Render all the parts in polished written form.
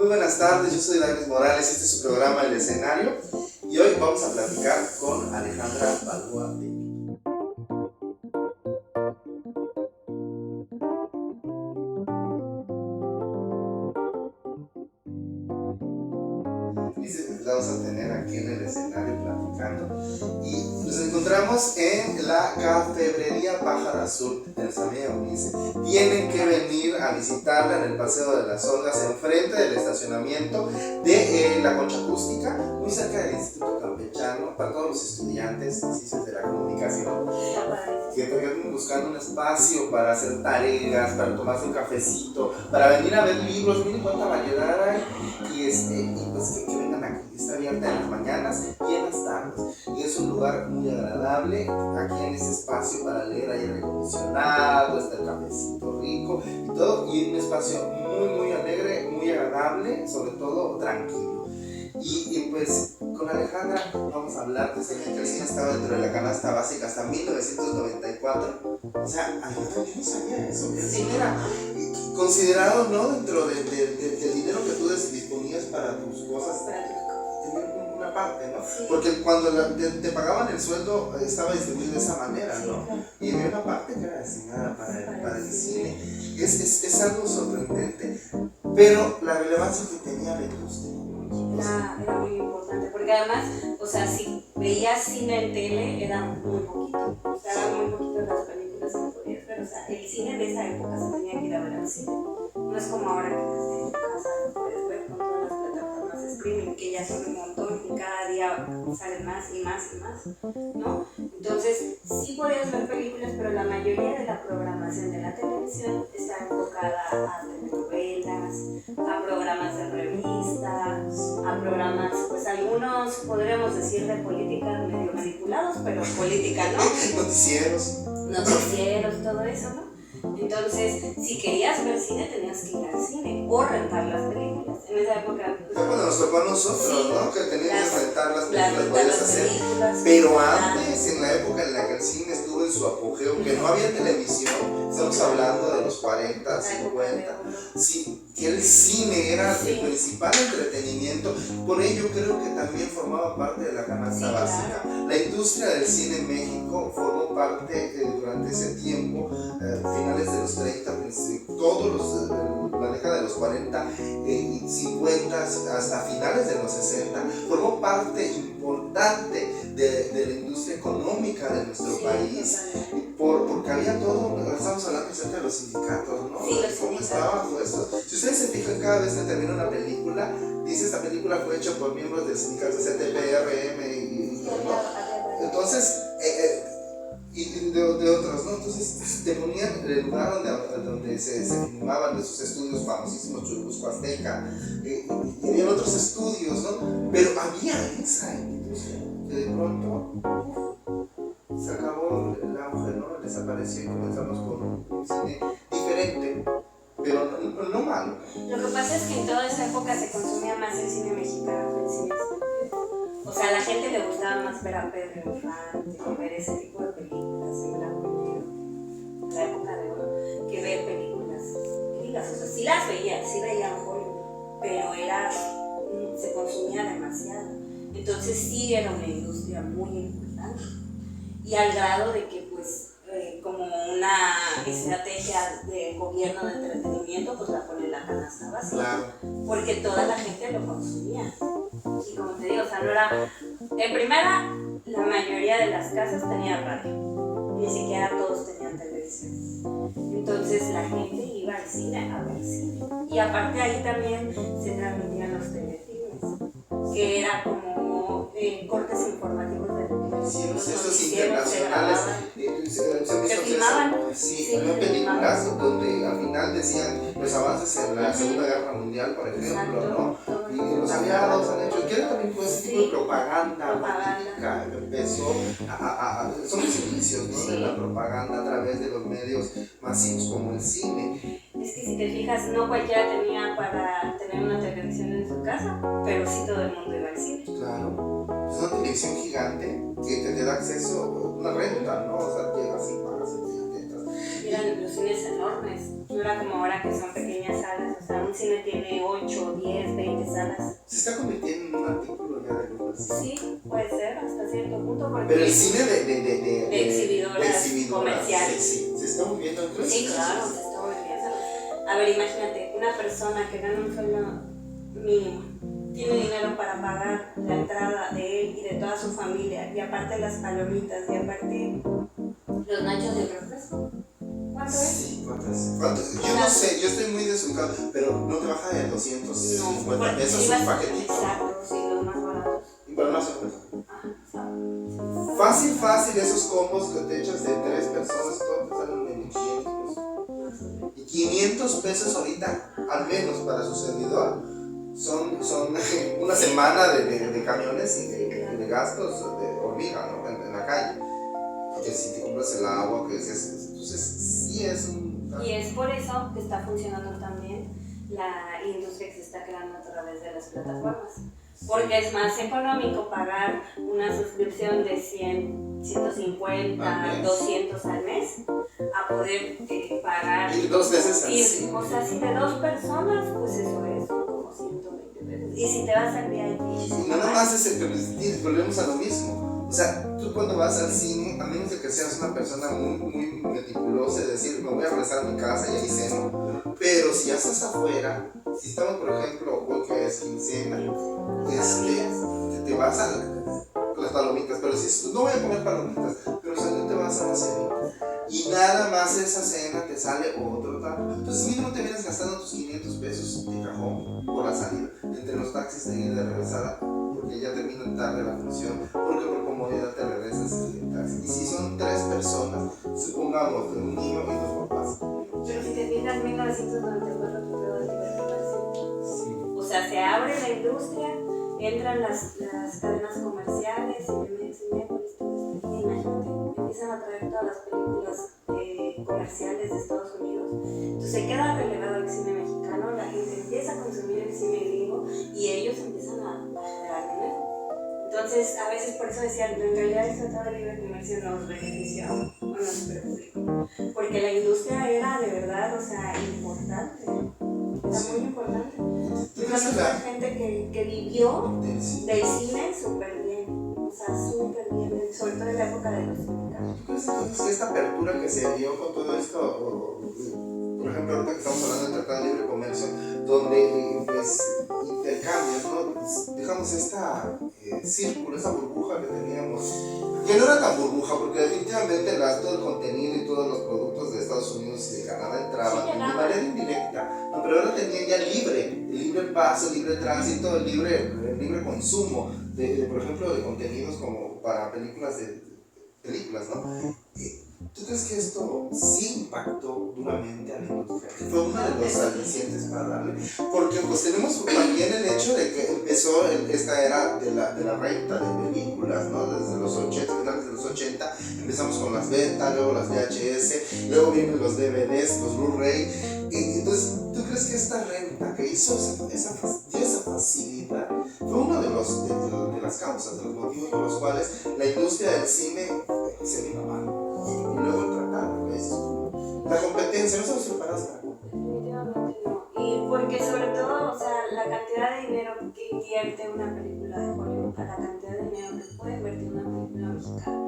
buenas tardes, yo soy Daniel Morales, este es su programa El Escenario y hoy vamos a platicar con Alejandra Balboa. Vamos a tener aquí en el escenario platicando y nos encontramos en la Cafebrería Pájaro Azul de nuestra amiga Eunice. Tienen que venir a visitarla en el Paseo de las Olgas, enfrente del estacionamiento de la Concha Acústica, muy cerca del Instituto Campechano, para todos los estudiantes de Ciencias de la Comunicación que están buscando un espacio para hacer tareas, para tomarse un cafecito, para venir a ver libros. Miren cuánta variedad hay y pues que vengan aquí. Está abierta en las mañanas y en las tardes y es un lugar muy agradable. Aquí en este espacio para leer hay aire acondicionado, está el cafecito rico y todo, y un espacio muy alegre, muy agradable, sobre todo tranquilo. Y pues con Alejandra vamos a hablar desde que el cine estaba dentro de la canasta básica hasta 1994. O sea, Alejandra, yo no sabía eso, que el cine era considerado, ¿no?, dentro del dinero que tú disponías para tus cosas, tener una parte, ¿no? Sí. Porque cuando te pagaban el sueldo estaba distribuido de esa manera, ¿no? Sí. Y había una parte que era destinada para el cine. Es algo sorprendente, pero la relevancia que tenía la industria era muy importante, porque además, o sea, si veías cine en tele era muy poquito, o sea, eran muy poquitas las películas que podías ver, o sea, el cine de esa época se tenía que ir a ver al cine, no es como ahora que desde tu casa lo puedes ver con todas las plataformas de streaming, que ya son un montón y cada día salen más y más y más, ¿no? Entonces, sí podías ver películas, pero la mayoría de la programación de la televisión está enfocada a telenovelas, a programas de revistas, a programas, pues algunos podríamos decir de política medio manipulados, pero política no. Noticieros, todo eso, ¿no? Entonces, si querías ver cine, tenías que ir al cine o rentar las películas. En esa época... Pues, bueno, nos tocó a nosotros, sí, ¿no? Que teníamos que rentar las películas, podías hacer. Pero antes, en la época en la que el cine estuvo en su apogeo, que no había televisión, estamos hablando de los 40, 50, sí, que el cine era el principal entretenimiento. Por ello creo que también formaba parte de la canasta básica. La industria del cine en México formó parte durante ese tiempo, finales de los 30, la década de los 40 y 50 hasta finales de los 60, formó parte importante de la industria económica de nuestro país, porque había todo. Estamos hablando acerca de los sindicatos, ¿no? Sí, ¿Cómo estaban puestos? Si ustedes se fijan, cada vez que termina una película, dice: esta película fue hecha por miembros del sindicato CTPRM entonces y de otros, ¿no? Entonces te ponían en el lugar donde se filmaban de sus estudios famosísimos, Churubusco Azteca, y había otros estudios, ¿no? Pero había esa industria que de pronto se acabó el auge, ¿no? Desapareció y comenzamos con un cine diferente, pero no malo. Lo que pasa es que en toda esa época se consumía más el cine mexicano que el cine extranjero. O sea, a la gente le gustaba más ver a Pedro Infante o ver ese tipo de películas en blanco y negro, en la época de oro, que ver películas gringas. O sea, sí las veía, sí veía Hollywood, pero se consumía demasiado. Entonces sí era una industria muy importante. Y al grado de que, pues, como una estrategia de gobierno de entretenimiento, pues la pone en la canasta básica. Claro. Porque toda la gente lo consumía. Y como te digo, o sea, no era... En primera, la mayoría de las casas tenían radio. Ni siquiera todos tenían televisión. Entonces la gente iba al cine a ver cine. Y aparte ahí también se transmitían los telefilmes, que era como cortes informativos de estos internacionales se filmaban. Sí, había películas donde al final decían los avances en la Segunda Guerra Mundial, por ejemplo, ¿no? Y los aliados han hecho, que también fue ese tipo de propaganda política que empezó son los inicios, ¿no? De la propaganda a través de los medios masivos como el cine. Es que si te fijas, no cualquiera tenía para tener una televisión en su casa, pero sí todo el mundo iba al cine. Claro, es una televisión gigante que te da acceso, una renta, ¿no? O sea, llegas y pagas y te entras. Y eran los cines enormes. Yo No era como ahora que son pequeñas salas, o sea, un cine tiene 8, 10, 20 salas. Se está convirtiendo en un artículo ya de lujo. Sí, puede ser hasta cierto punto. Porque Pero el cine de exhibidoras comerciales. Sí, se está moviendo. Sí, claro, se está moviendo. A ver, imagínate, una persona que gana un sueldo mínimo, tiene dinero para pagar la entrada de él y de toda su familia, y aparte las palomitas, y aparte los nachos de refresco. ¿Cuánto es? Sí, ¿cuántos? Yo no sé, yo estoy muy desubicado, pero no te baja de 250 pesos un paquetito. Exacto, sí, los más baratos. Y para una sorpresa. Ajá, Fácil, esos combos que te echas de 3 personas, todo te salen en 500 pesos. Y 500 pesos ahorita, al menos para su servidor, son una semana de camiones y de gastos de hormiga, ¿no? En la calle. Que si te compras el agua, que es, entonces sí es un... Y es por eso que está funcionando también la industria que se está creando a través de las plataformas. Porque es más económico pagar una suscripción de 100, 150, 200 al mes, a poder pagar... Ir 2 veces al cine. O sea, si de 2 personas, pues eso es como 120 pesos. Y si te vas al VIP... Y nada más es el que volvemos a lo mismo. O sea, tú cuando vas al cine, a menos de que seas una persona muy meticulosa, de decir, me voy a regresar a mi casa y ahí ceno, pero si ya estás afuera, si estamos, por ejemplo, hoy que es quincena, te vas a las palomitas, pero si no voy a comer palomitas, pero si no te vas a la cena y nada más esa cena te sale otro tal, entonces mínimo te vienes gastando tus 500 pesos de cajón por la salida, entre los taxis de ida y de regresada, porque ya termina tarde la función, porque por comodidad te regresas en taxi. Y si son 3 personas, supongamos de un niño y 2 papás. Pero si te fijas, 1994 tuvo el libre comercio. Sí. O sea, se abre la industria, entran las cadenas comerciales, Cinépolis, todo esto. Y imagínate, empiezan a traer todas las películas comerciales de Estados Unidos. Entonces se queda relegado el cine mexicano, la gente empieza a consumir el cine gringo y ellos empiezan a generar dinero. Entonces, a veces por eso decían, en realidad el Tratado de Libre Comercio nos benefició o nos perjudicó. Porque la industria era de verdad, o sea, importante. Era muy importante. Yo conozco a gente que vivió del cine súper bien. O sea, súper bien, sobre todo en la época de los 50. Entonces, esta apertura que se dio con todo esto, por ejemplo, ahorita que estamos hablando del Tratado de Libre Comercio, donde pues, intercambios, ¿no? Dejamos esta círculo, esta burbuja que teníamos, que no era tan burbuja, porque definitivamente todo el contenido y todos los productos de Estados Unidos y de Canadá entraban de manera indirecta, ¿no? Pero ahora tenían ya libre paso, libre tránsito, libre consumo, por ejemplo, de contenidos como para películas, ¿no? ¿Tú crees que esto sí impactó duramente a la industria? Fue uno de los alicientes para darle. Porque pues tenemos también el hecho de que empezó esta era de la renta de películas, ¿no? Desde los 80, finales de los 80, empezamos con las beta, luego las VHS, luego vienen los DVDs, los Blu-ray. Y entonces, ¿tú crees que esta renta que hizo esa facilidad fue uno de las causas, de los motivos por los cuales la industria del cine se vino abajo? Y luego el tratado, la competencia, no estamos preparados para la competencia. Definitivamente no. Y porque sobre todo, o sea, la cantidad de dinero que invierte una película de Hollywood a la cantidad de dinero que puede invertir una película mexicana,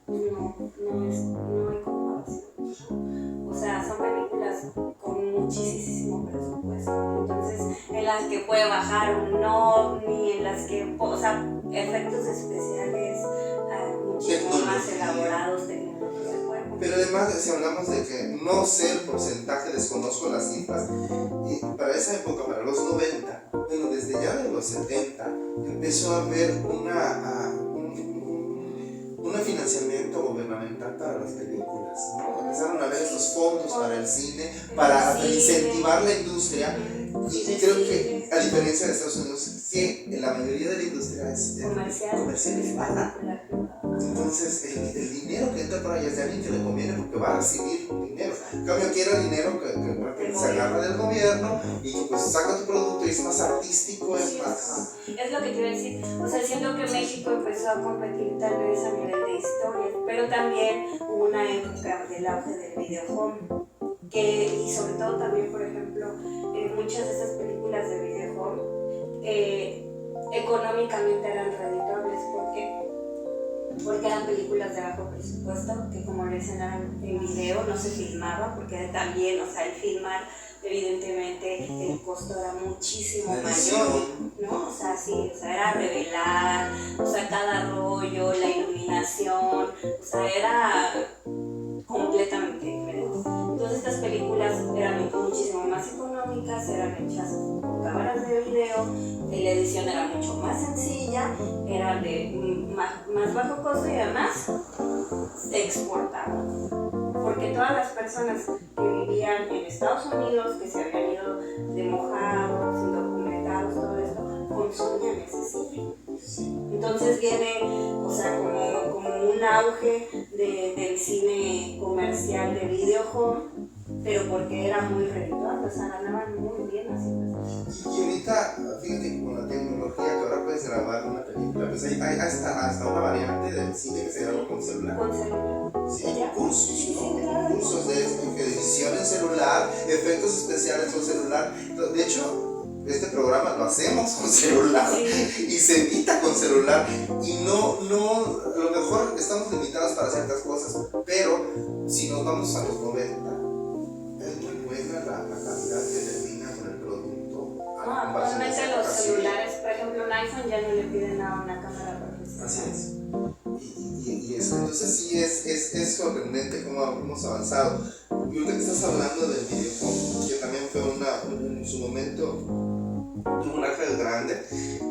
no hay comparación. O sea, son películas con muchísimo presupuesto. Entonces, en las que puede bajar un ovni, en las que, o sea, efectos especiales muchísimo más elaborados, pero además, si hablamos de que no sé el porcentaje, desconozco las cifras, y para esa época, para los 90, bueno, desde ya de los 70, empezó a haber un financiamiento gubernamental para las películas, ¿no? Empezaron a haber estos fondos para el cine, para incentivar la industria, y creo que, a diferencia de Estados Unidos, que la mayoría de la industria es comercial y barata. Entonces, el dinero que entra por ahí es de alguien que le conviene porque va a recibir dinero. En cambio, aquí era dinero que se agarra del gobierno y que pues saca tu producto y es más artístico, es más... Es lo que te iba a decir. O sea, siento que México empezó a competir tal vez a nivel de historia, pero también hubo una época del auge del video home. y sobre todo también, por ejemplo, muchas de esas películas de videojuego económicamente eran redituables. ¿Por qué? Porque eran películas de bajo presupuesto, que como le dicen eran en video, no se filmaba, porque también, o sea, el filmar, evidentemente, el costo era muchísimo mayor, ¿no? O sea, sí, o sea, era revelar, o sea, cada rollo, la iluminación, o sea, era completamente diferente. Entonces estas películas eran muchísimo más económicas, eran hechas con cámaras de video, la edición era mucho más sencilla, era de más bajo costo y además se exportaba. Porque todas las personas que vivían en Estados Unidos, que se habían ido de mojados, indocumentados, todo esto, consumían ese cine. Entonces viene, o sea, como un auge del cine comercial de video home, pero porque era muy redituable, o sea, ganaban muy bien haciendo eso. Y ahorita, fíjate que con la tecnología que ahora puedes grabar una película, pues hay hasta una variante del cine que se graba con celular. Con celular. Sí, hay cursos, ¿no? Sí, claro. Cursos de edición en celular, efectos especiales con celular. De hecho, este programa lo hacemos con celular y se edita con celular. Y no, a lo mejor estamos limitados para ciertas cosas, pero si nos vamos a los 90, es muy buena la calidad que termina con el producto. Actualmente los celulares, por ejemplo, un iPhone ya no le piden a una cámara profesional. Así es. Y eso, entonces sí es sorprendente cómo hemos avanzado. Y ahorita que estás hablando del videojuego, que también fue en su momento tuvo un auge grande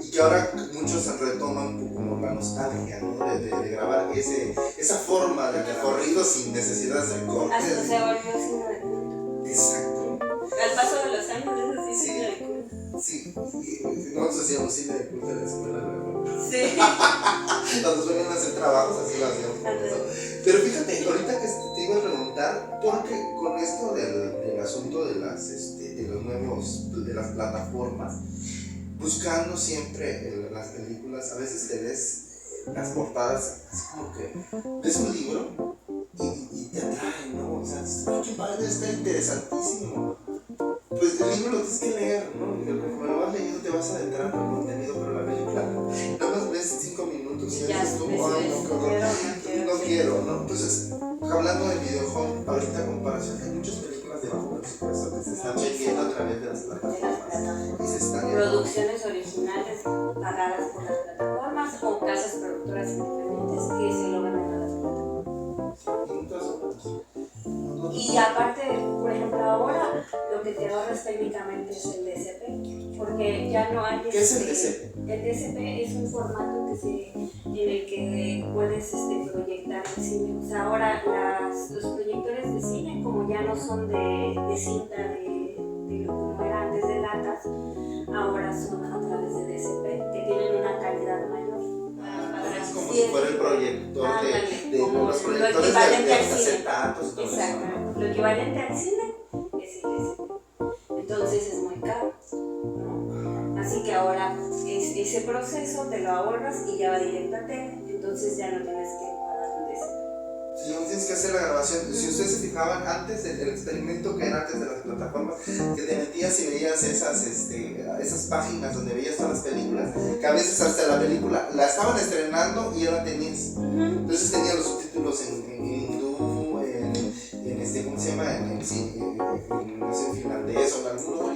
y que ahora muchos retoman como la nostalgia, ¿no? de grabar esa forma de recorrido sin necesidad de hacer cortes. Hasta se volvió cine de culto. Exacto. Al paso de los años es así, cine de culto. Sí, nosotros hacíamos cine de culto en la escuela, ¿no? Sí. Cuando venían a hacer trabajos así lo hacíamos. Pero fíjate, ahorita que te iba a preguntar, porque con esto del asunto de las plataformas, buscando siempre las películas, a veces te ves las portadas así como que ves un libro y te atrae, ¿no? O sea, qué padre, está interesantísimo. Pues el libro lo tienes que leer, ¿no? Y como lo vas leyendo te vas adentrando en el contenido, pero la película nada más ves 5 minutos y dices tú, no quiero, ¿no? Entonces, hablando de videojuego, ahorita en comparación hay muchas películas de bajo presupuesto que se están vendiendo a través de las plataformas y se están producciones originales pagadas por las plataformas o casas productoras independientes que se lo venden a las plataformas. Y aparte, por ejemplo, ahora lo que te ahorras técnicamente es el DCP, porque ya no hay... ¿Qué es el DCP? El DCP es un formato en el que puedes proyectar el cine. O sea, ahora los proyectores de cine, como ya no son de cinta, de como era antes de latas, ahora son a través de DCP, que tienen una calidad mayor. Es como si fuera el proyector de los proyectores de acetatos. Exacto, lo equivalente al cine es el DCP. Entonces es muy caro, ¿no? Así que ahora ese proceso te lo ahorras y ya va directo a tele, entonces ya no tienes que pagar un DCP. Si no tienes que hacer la grabación, si ustedes se fijaban antes el experimento que era antes de las plataformas, que te metías y veías esas páginas donde veías todas las películas, que a veces hasta la película la estaban estrenando y ya la tenías. Entonces tenía los subtítulos en hindú, ¿cómo se llama? En finlandés o en algún otro